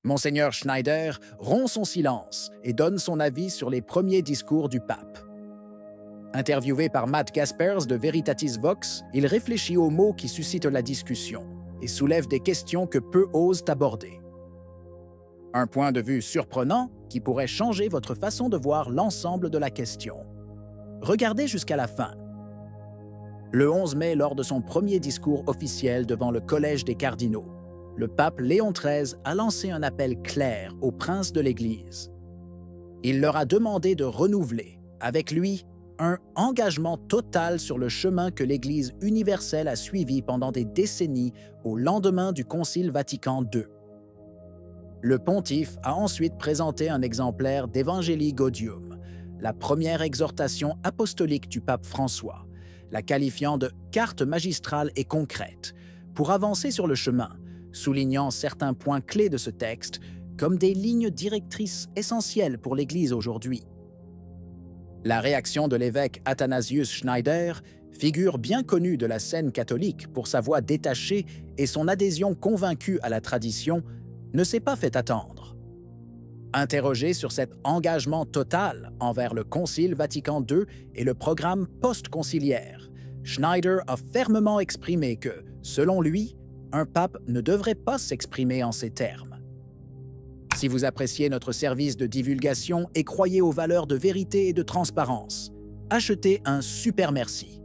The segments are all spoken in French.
Monseigneur Schneider rompt son silence et donne son avis sur les premiers discours du pape. Interviewé par Matt Gaspers de Veritatis Vox, il réfléchit aux mots qui suscitent la discussion et soulève des questions que peu osent aborder. Un point de vue surprenant qui pourrait changer votre façon de voir l'ensemble de la question. Regardez jusqu'à la fin. Le 11 mai, lors de son premier discours officiel devant le Collège des cardinaux, le pape Léon XIII a lancé un appel clair aux princes de l'Église. Il leur a demandé de renouveler, avec lui, un engagement total sur le chemin que l'Église universelle a suivi pendant des décennies au lendemain du Concile Vatican II. Le pontife a ensuite présenté un exemplaire d'Evangelii Gaudium, la première exhortation apostolique du pape François, la qualifiant de « carte magistrale et concrète » pour avancer sur le chemin, soulignant certains points clés de ce texte comme des lignes directrices essentielles pour l'Église aujourd'hui. La réaction de l'évêque Athanasius Schneider, figure bien connue de la scène catholique pour sa voix détachée et son adhésion convaincue à la tradition, ne s'est pas fait attendre. Interrogé sur cet engagement total envers le Concile Vatican II et le programme post-conciliaire, Schneider a fermement exprimé que, selon lui, un pape ne devrait pas s'exprimer en ces termes. Si vous appréciez notre service de divulgation et croyez aux valeurs de vérité et de transparence, achetez un super merci.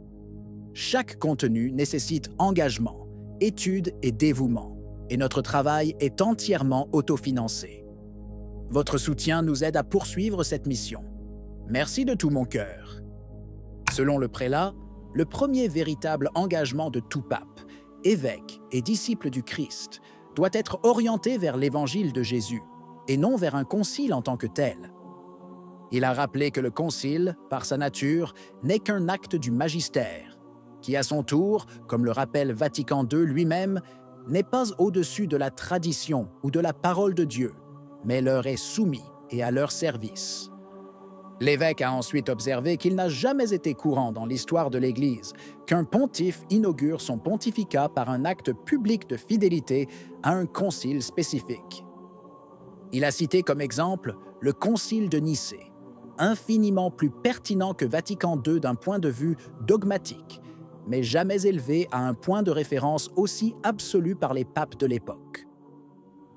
Chaque contenu nécessite engagement, étude et dévouement, et notre travail est entièrement autofinancé. Votre soutien nous aide à poursuivre cette mission. Merci de tout mon cœur. Selon le prélat, le premier véritable engagement de tout pape, évêque et disciple du Christ, doit être orienté vers l'évangile de Jésus, et non vers un concile en tant que tel. Il a rappelé que le concile, par sa nature, n'est qu'un acte du magistère, qui à son tour, comme le rappelle Vatican II lui-même, n'est pas au-dessus de la tradition ou de la parole de Dieu, mais leur est soumis et à leur service. L'évêque a ensuite observé qu'il n'a jamais été courant dans l'histoire de l'Église qu'un pontife inaugure son pontificat par un acte public de fidélité à un concile spécifique. Il a cité comme exemple le Concile de Nicée, infiniment plus pertinent que Vatican II d'un point de vue dogmatique, mais jamais élevé à un point de référence aussi absolu par les papes de l'époque.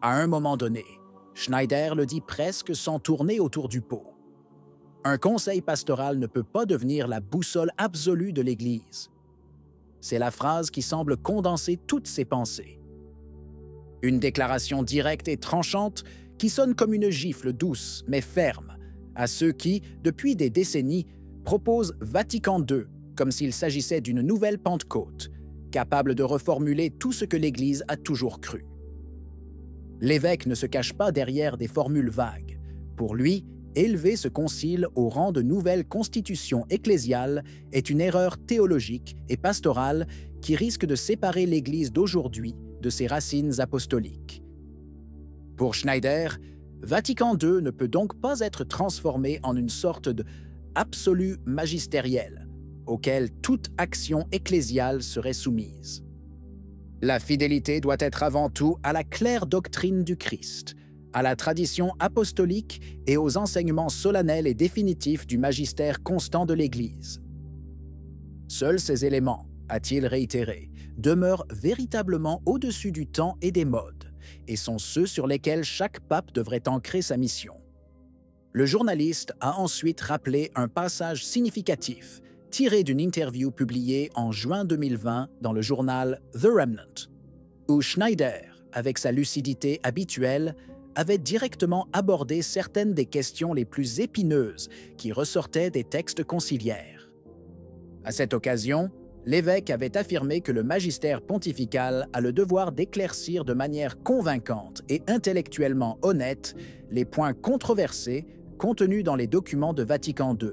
À un moment donné, Schneider le dit presque sans tourner autour du pot. Un conseil pastoral ne peut pas devenir la boussole absolue de l'Église. C'est la phrase qui semble condenser toutes ses pensées. Une déclaration directe et tranchante qui sonne comme une gifle douce mais ferme à ceux qui, depuis des décennies, proposent Vatican II comme s'il s'agissait d'une nouvelle Pentecôte, capable de reformuler tout ce que l'Église a toujours cru. L'évêque ne se cache pas derrière des formules vagues. Pour lui, élever ce concile au rang de nouvelle constitution ecclésiale est une erreur théologique et pastorale qui risque de séparer l'Église d'aujourd'hui de ses racines apostoliques. Pour Schneider, Vatican II ne peut donc pas être transformé en une sorte d'absolu magistériel, auquel toute action ecclésiale serait soumise. La fidélité doit être avant tout à la claire doctrine du Christ, à la tradition apostolique et aux enseignements solennels et définitifs du magistère constant de l'Église. Seuls ces éléments, a-t-il réitéré, demeurent véritablement au-dessus du temps et des modes, et sont ceux sur lesquels chaque pape devrait ancrer sa mission. Le journaliste a ensuite rappelé un passage significatif tiré d'une interview publiée en juin 2020 dans le journal The Remnant, où Schneider, avec sa lucidité habituelle, avait directement abordé certaines des questions les plus épineuses qui ressortaient des textes conciliaires. À cette occasion, l'évêque avait affirmé que le magistère pontifical a le devoir d'éclaircir de manière convaincante et intellectuellement honnête les points controversés contenus dans les documents de Vatican II.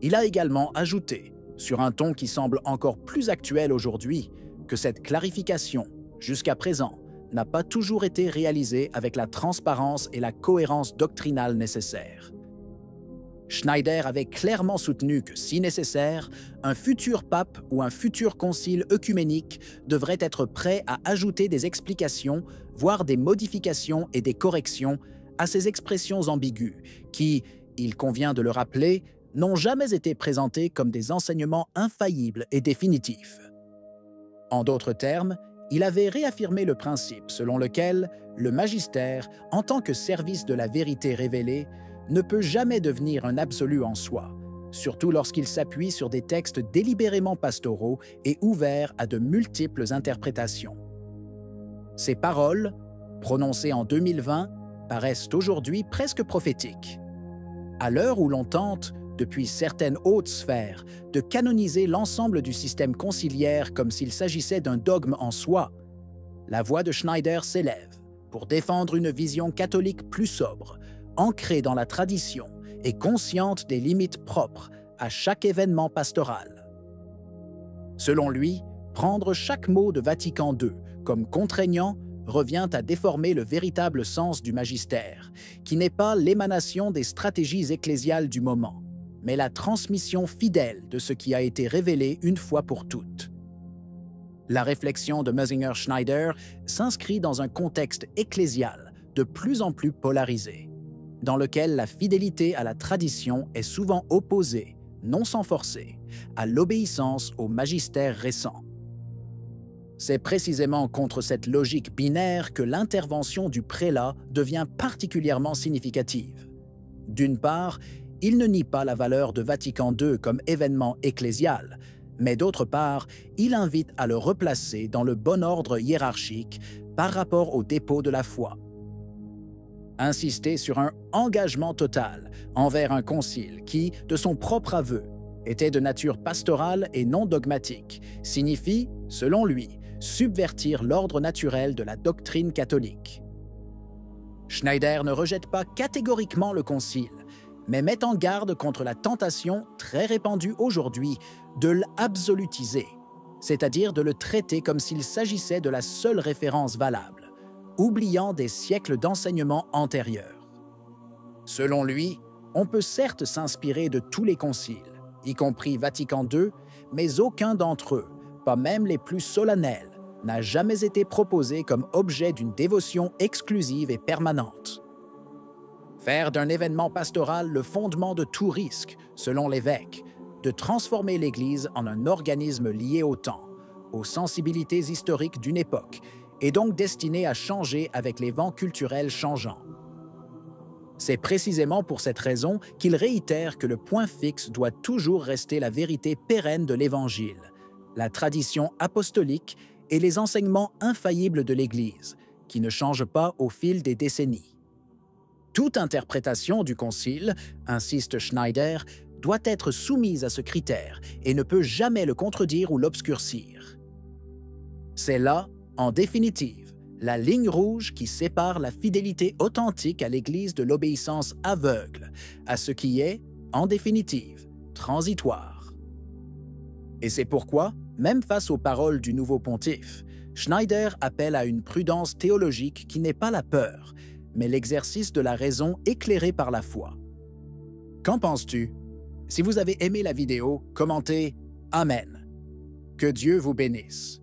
Il a également ajouté, sur un ton qui semble encore plus actuel aujourd'hui, que cette clarification, jusqu'à présent, n'a pas toujours été réalisée avec la transparence et la cohérence doctrinale nécessaires. Schneider avait clairement soutenu que, si nécessaire, un futur pape ou un futur concile œcuménique devrait être prêt à ajouter des explications, voire des modifications et des corrections à ces expressions ambiguës qui, il convient de le rappeler, n'ont jamais été présentées comme des enseignements infaillibles et définitifs. En d'autres termes, il avait réaffirmé le principe selon lequel le magistère, en tant que service de la vérité révélée, ne peut jamais devenir un absolu en soi, surtout lorsqu'il s'appuie sur des textes délibérément pastoraux et ouverts à de multiples interprétations. Ces paroles, prononcées en 2020, paraissent aujourd'hui presque prophétiques. À l'heure où l'on tente, depuis certaines hautes sphères, de canoniser l'ensemble du système conciliaire comme s'il s'agissait d'un dogme en soi, la voix de Schneider s'élève pour défendre une vision catholique plus sobre, ancrée dans la tradition et consciente des limites propres à chaque événement pastoral. Selon lui, prendre chaque mot de Vatican II comme contraignant revient à déformer le véritable sens du magistère, qui n'est pas l'émanation des stratégies ecclésiales du moment, mais la transmission fidèle de ce qui a été révélé une fois pour toutes. La réflexion de Mösinger-Schneider s'inscrit dans un contexte ecclésial de plus en plus polarisé, dans lequel la fidélité à la tradition est souvent opposée, non sans forcer, à l'obéissance au magistère récent. C'est précisément contre cette logique binaire que l'intervention du prélat devient particulièrement significative. D'une part, il ne nie pas la valeur de Vatican II comme événement ecclésial, mais d'autre part, il invite à le replacer dans le bon ordre hiérarchique par rapport au dépôt de la foi. Insister sur un engagement total envers un concile qui, de son propre aveu, était de nature pastorale et non dogmatique, signifie, selon lui, subvertir l'ordre naturel de la doctrine catholique. Schneider ne rejette pas catégoriquement le concile, mais met en garde contre la tentation très répandue aujourd'hui de l'absolutiser, c'est-à-dire de le traiter comme s'il s'agissait de la seule référence valable, oubliant des siècles d'enseignements antérieurs. Selon lui, on peut certes s'inspirer de tous les conciles, y compris Vatican II, mais aucun d'entre eux, pas même les plus solennels, n'a jamais été proposé comme objet d'une dévotion exclusive et permanente. Faire d'un événement pastoral le fondement de tout risque, selon l'évêque, de transformer l'Église en un organisme lié au temps, aux sensibilités historiques d'une époque, et donc destiné à changer avec les vents culturels changeants. C'est précisément pour cette raison qu'il réitère que le point fixe doit toujours rester la vérité pérenne de l'Évangile, la tradition apostolique et les enseignements infaillibles de l'Église, qui ne changent pas au fil des décennies. Toute interprétation du Concile, insiste Schneider, doit être soumise à ce critère et ne peut jamais le contredire ou l'obscurcir. C'est là, en définitive, la ligne rouge qui sépare la fidélité authentique à l'Église de l'obéissance aveugle, à ce qui est, en définitive, transitoire. Et c'est pourquoi, même face aux paroles du nouveau pontife, Schneider appelle à une prudence théologique qui n'est pas la peur, mais l'exercice de la raison éclairée par la foi. Qu'en penses-tu? Si vous avez aimé la vidéo, commentez « Amen ». Que Dieu vous bénisse.